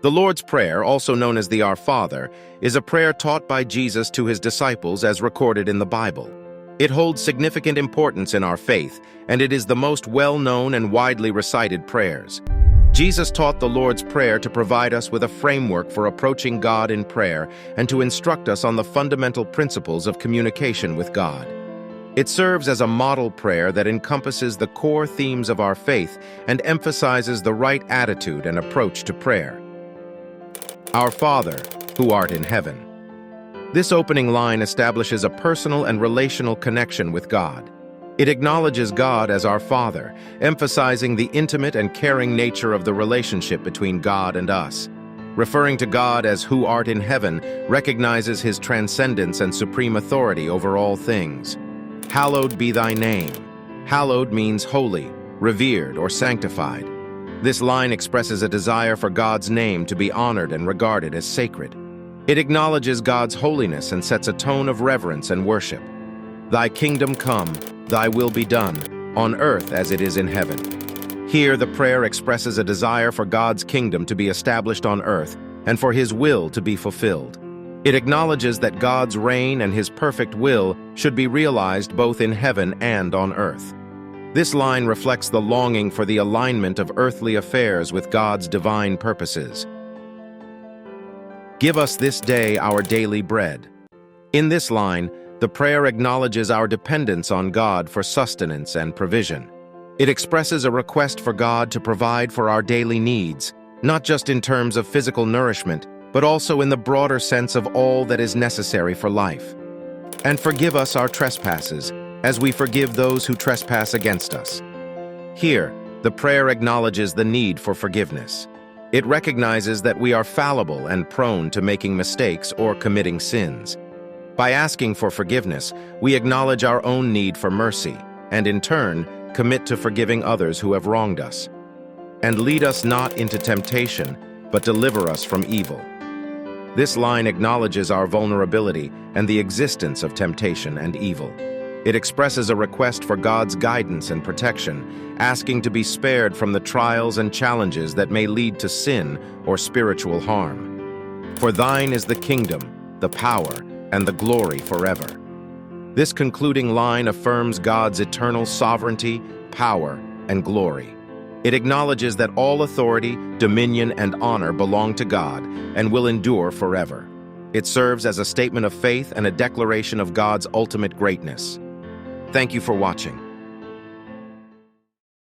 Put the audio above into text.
The Lord's Prayer, also known as the Our Father, is a prayer taught by Jesus to his disciples as recorded in the Bible. It holds significant importance in our faith, and it is the most well-known and widely recited prayers. Jesus taught the Lord's Prayer to provide us with a framework for approaching God in prayer and to instruct us on the fundamental principles of communication with God. It serves as a model prayer that encompasses the core themes of our faith and emphasizes the right attitude and approach to prayer. Our Father, who art in heaven. This opening line establishes a personal and relational connection with God. It acknowledges God as our Father, emphasizing the intimate and caring nature of the relationship between God and us. Referring to God as who art in heaven recognizes his transcendence and supreme authority over all things. Hallowed be thy name. Hallowed means holy, revered, or sanctified. This line expresses a desire for God's name to be honored and regarded as sacred. It acknowledges God's holiness and sets a tone of reverence and worship. Thy kingdom come, thy will be done, on earth as it is in heaven. Here, the prayer expresses a desire for God's kingdom to be established on earth and for his will to be fulfilled. It acknowledges that God's reign and his perfect will should be realized both in heaven and on earth. This line reflects the longing for the alignment of earthly affairs with God's divine purposes. Give us this day our daily bread. In this line, the prayer acknowledges our dependence on God for sustenance and provision. It expresses a request for God to provide for our daily needs, not just in terms of physical nourishment, but also in the broader sense of all that is necessary for life. And forgive us our trespasses, as we forgive those who trespass against us. Here, the prayer acknowledges the need for forgiveness. It recognizes that we are fallible and prone to making mistakes or committing sins. By asking for forgiveness, we acknowledge our own need for mercy, and in turn, commit to forgiving others who have wronged us. And lead us not into temptation, but deliver us from evil. This line acknowledges our vulnerability and the existence of temptation and evil. It expresses a request for God's guidance and protection, asking to be spared from the trials and challenges that may lead to sin or spiritual harm. For thine is the kingdom, the power, and the glory forever. This concluding line affirms God's eternal sovereignty, power, and glory. It acknowledges that all authority, dominion, and honor belong to God and will endure forever. It serves as a statement of faith and a declaration of God's ultimate greatness. Thank you for watching.